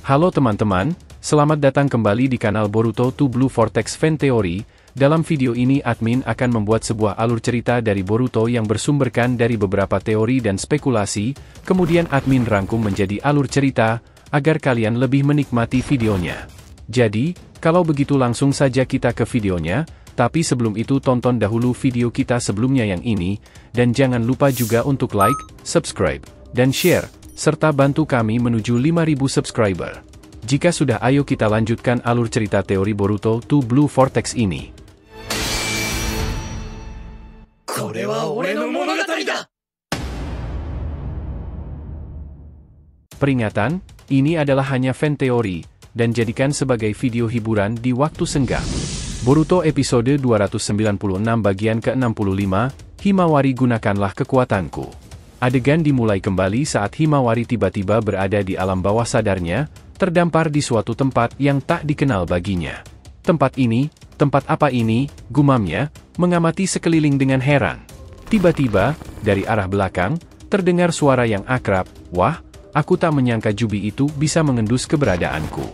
Halo teman-teman, selamat datang kembali di kanal Boruto 2 Blue Vortex Fan Theory. Dalam video ini admin akan membuat sebuah alur cerita dari Boruto yang bersumberkan dari beberapa teori dan spekulasi, kemudian admin rangkum menjadi alur cerita, agar kalian lebih menikmati videonya. Jadi, kalau begitu langsung saja kita ke videonya, tapi sebelum itu tonton dahulu video kita sebelumnya yang ini, dan jangan lupa juga untuk like, subscribe, dan share, serta bantu kami menuju 5.000 subscriber. Jika sudah, ayo kita lanjutkan alur cerita teori Boruto 2 Blue Vortex ini. Peringatan, ini adalah hanya fan teori, dan jadikan sebagai video hiburan di waktu senggang. Boruto episode 296 bagian ke-65, Himawari gunakanlah kekuatanku. Adegan dimulai kembali saat Himawari tiba-tiba berada di alam bawah sadarnya, terdampar di suatu tempat yang tak dikenal baginya. Tempat apa ini, gumamnya, mengamati sekeliling dengan heran. Tiba-tiba, dari arah belakang, terdengar suara yang akrab, "Wah, aku tak menyangka Jubi itu bisa mengendus keberadaanku."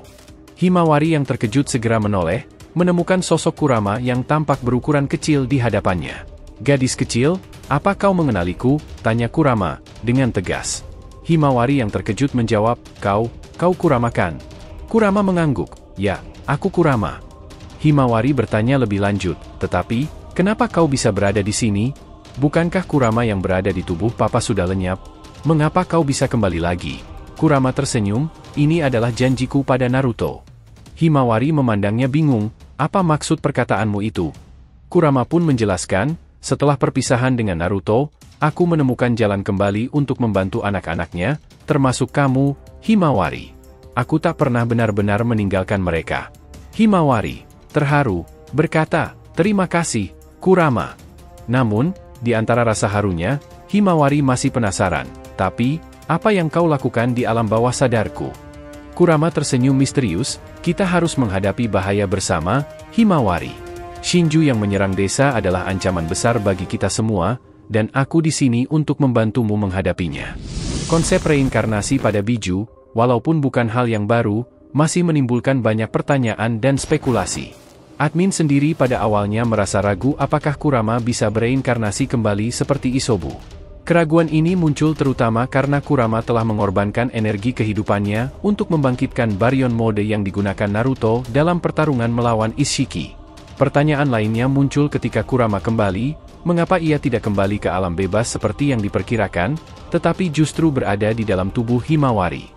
Himawari yang terkejut segera menoleh, menemukan sosok Kurama yang tampak berukuran kecil di hadapannya. "Gadis kecil, apa kau mengenaliku?" tanya Kurama, dengan tegas. Himawari yang terkejut menjawab, Kau Kurama kan?" Kurama mengangguk, "Ya, aku Kurama." Himawari bertanya lebih lanjut, "Tetapi, kenapa kau bisa berada di sini? Bukankah Kurama yang berada di tubuh Papa sudah lenyap? Mengapa kau bisa kembali lagi?" Kurama tersenyum, "Ini adalah janjiku pada Naruto." Himawari memandangnya bingung, "Apa maksud perkataanmu itu?" Kurama pun menjelaskan, "Setelah perpisahan dengan Naruto, aku menemukan jalan kembali untuk membantu anak-anaknya, termasuk kamu, Himawari. Aku tak pernah benar-benar meninggalkan mereka." Himawari, terharu, berkata, "Terima kasih, Kurama." Namun, di antara rasa harunya, Himawari masih penasaran, "Tapi, apa yang kau lakukan di alam bawah sadarku?" Kurama tersenyum misterius, "Kita harus menghadapi bahaya bersama, Himawari. Shinju yang menyerang desa adalah ancaman besar bagi kita semua, dan aku di sini untuk membantumu menghadapinya." Konsep reinkarnasi pada Biju, walaupun bukan hal yang baru, masih menimbulkan banyak pertanyaan dan spekulasi. Admin sendiri pada awalnya merasa ragu apakah Kurama bisa bereinkarnasi kembali seperti Isobu. Keraguan ini muncul terutama karena Kurama telah mengorbankan energi kehidupannya untuk membangkitkan Baryon Mode yang digunakan Naruto dalam pertarungan melawan Ishiki. Pertanyaan lainnya muncul ketika Kurama kembali, mengapa ia tidak kembali ke alam bebas seperti yang diperkirakan, tetapi justru berada di dalam tubuh Himawari.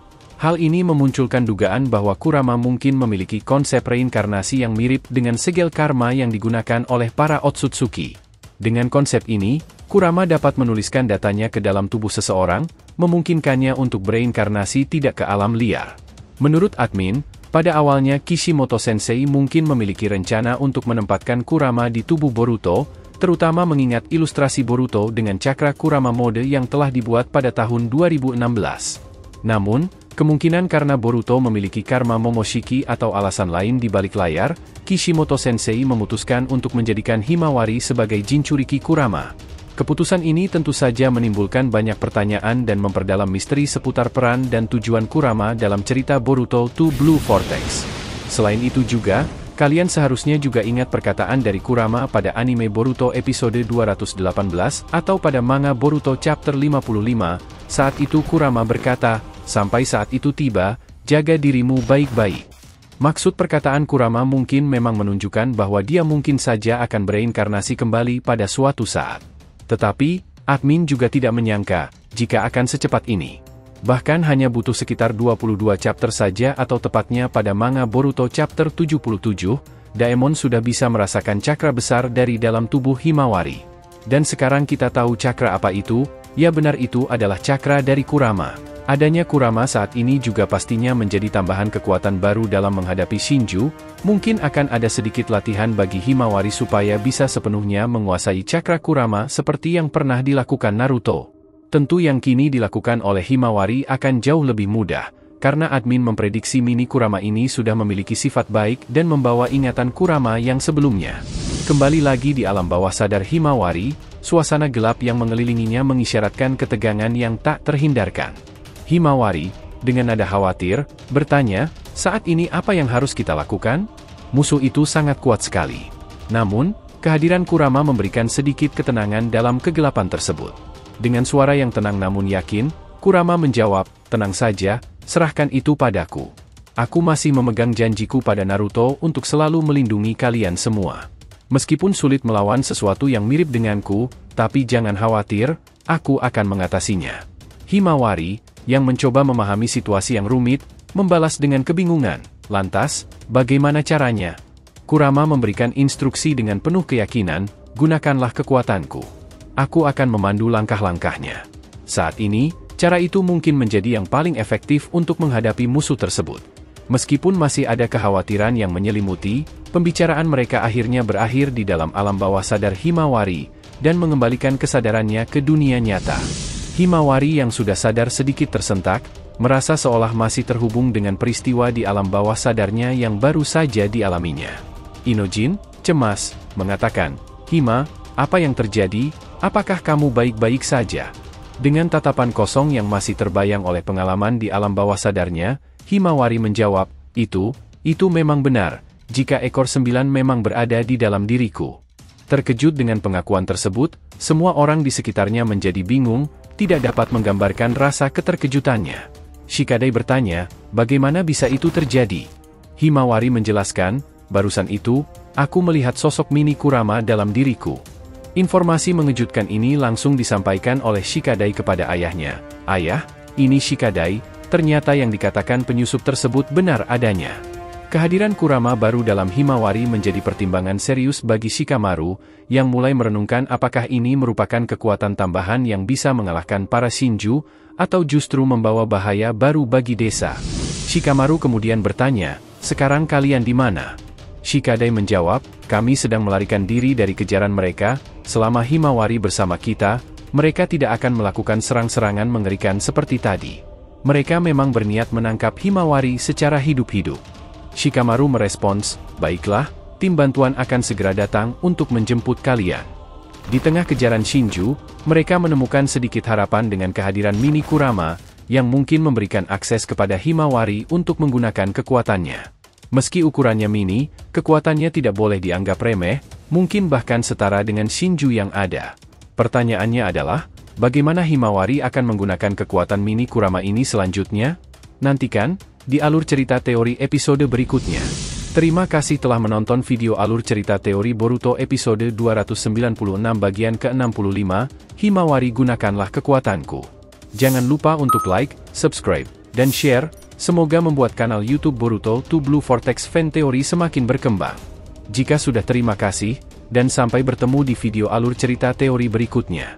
Hal ini memunculkan dugaan bahwa Kurama mungkin memiliki konsep reinkarnasi yang mirip dengan segel karma yang digunakan oleh para Otsutsuki. Dengan konsep ini, Kurama dapat menuliskan datanya ke dalam tubuh seseorang, memungkinkannya untuk bereinkarnasi tidak ke alam liar. Menurut admin, pada awalnya Kishimoto Sensei mungkin memiliki rencana untuk menempatkan Kurama di tubuh Boruto, terutama mengingat ilustrasi Boruto dengan cakra Kurama Mode yang telah dibuat pada tahun 2016. Namun, kemungkinan karena Boruto memiliki karma Momoshiki atau alasan lain di balik layar, Kishimoto Sensei memutuskan untuk menjadikan Himawari sebagai Jinchuriki Kurama. Keputusan ini tentu saja menimbulkan banyak pertanyaan dan memperdalam misteri seputar peran dan tujuan Kurama dalam cerita Boruto 2 Blue Vortex. Selain itu juga, kalian seharusnya juga ingat perkataan dari Kurama pada anime Boruto episode 218 atau pada manga Boruto chapter 55, saat itu Kurama berkata, "Sampai saat itu tiba, jaga dirimu baik-baik." Maksud perkataan Kurama mungkin memang menunjukkan bahwa dia mungkin saja akan bereinkarnasi kembali pada suatu saat. Tetapi, admin juga tidak menyangka, jika akan secepat ini. Bahkan hanya butuh sekitar 22 chapter saja atau tepatnya pada manga Boruto chapter 77, Daemon sudah bisa merasakan cakra besar dari dalam tubuh Himawari. Dan sekarang kita tahu cakra apa itu, ya benar itu adalah cakra dari Kurama. Adanya Kurama saat ini juga pastinya menjadi tambahan kekuatan baru dalam menghadapi Shinju, mungkin akan ada sedikit latihan bagi Himawari supaya bisa sepenuhnya menguasai cakra Kurama seperti yang pernah dilakukan Naruto. Tentu yang kini dilakukan oleh Himawari akan jauh lebih mudah, karena admin memprediksi mini Kurama ini sudah memiliki sifat baik dan membawa ingatan Kurama yang sebelumnya. Kembali lagi di alam bawah sadar Himawari, suasana gelap yang mengelilinginya mengisyaratkan ketegangan yang tak terhindarkan. "Himawari, dengan nada khawatir, bertanya, "Saat ini apa yang harus kita lakukan?" Musuh itu sangat kuat sekali. Namun, kehadiran Kurama memberikan sedikit ketenangan dalam kegelapan tersebut. Dengan suara yang tenang namun yakin, Kurama menjawab, "Tenang saja, serahkan itu padaku. Aku masih memegang janjiku pada Naruto untuk selalu melindungi kalian semua. Meskipun sulit melawan sesuatu yang mirip denganku, tapi jangan khawatir, aku akan mengatasinya." Himawari, yang mencoba memahami situasi yang rumit, membalas dengan kebingungan, "Lantas, bagaimana caranya?" Kurama memberikan instruksi dengan penuh keyakinan, "Gunakanlah kekuatanku. Aku akan memandu langkah-langkahnya." Saat ini, cara itu mungkin menjadi yang paling efektif untuk menghadapi musuh tersebut. Meskipun masih ada kekhawatiran yang menyelimuti, pembicaraan mereka akhirnya berakhir di dalam alam bawah sadar Himawari, dan mengembalikan kesadarannya ke dunia nyata. Himawari yang sudah sadar sedikit tersentak, merasa seolah masih terhubung dengan peristiwa di alam bawah sadarnya yang baru saja dialaminya. Inojin, cemas, mengatakan, "Hima, apa yang terjadi? Apakah kamu baik-baik saja?" Dengan tatapan kosong yang masih terbayang oleh pengalaman di alam bawah sadarnya, Himawari menjawab, Itu memang benar, jika ekor 9 memang berada di dalam diriku." Terkejut dengan pengakuan tersebut, semua orang di sekitarnya menjadi bingung, tidak dapat menggambarkan rasa keterkejutannya. Shikadai bertanya, "Bagaimana bisa itu terjadi?" Himawari menjelaskan, "Barusan itu, aku melihat sosok mini Kurama dalam diriku." Informasi mengejutkan ini langsung disampaikan oleh Shikadai kepada ayahnya. "Ayah, ini Shikadai, ternyata yang dikatakan penyusup tersebut benar adanya." Kehadiran Kurama baru dalam Himawari menjadi pertimbangan serius bagi Shikamaru, yang mulai merenungkan apakah ini merupakan kekuatan tambahan yang bisa mengalahkan para Shinju, atau justru membawa bahaya baru bagi desa. Shikamaru kemudian bertanya, "Sekarang kalian di mana?" Shikadai menjawab, "Kami sedang melarikan diri dari kejaran mereka. Selama Himawari bersama kita, mereka tidak akan melakukan serang-serangan mengerikan seperti tadi. Mereka memang berniat menangkap Himawari secara hidup-hidup." Shikamaru merespons, "Baiklah, tim bantuan akan segera datang untuk menjemput kalian." Di tengah kejaran Shinju, mereka menemukan sedikit harapan dengan kehadiran mini Kurama, yang mungkin memberikan akses kepada Himawari untuk menggunakan kekuatannya. Meski ukurannya mini, kekuatannya tidak boleh dianggap remeh, mungkin bahkan setara dengan Shinju yang ada. Pertanyaannya adalah, bagaimana Himawari akan menggunakan kekuatan mini Kurama ini selanjutnya? Nantikan di alur cerita teori episode berikutnya. Terima kasih telah menonton video alur cerita teori Boruto episode 296 bagian ke-65, Himawari gunakanlah kekuatanku. Jangan lupa untuk like, subscribe, dan share, semoga membuat kanal YouTube Boruto to Blue Vortex Fan Theory semakin berkembang. Jika sudah terima kasih, dan sampai bertemu di video alur cerita teori berikutnya.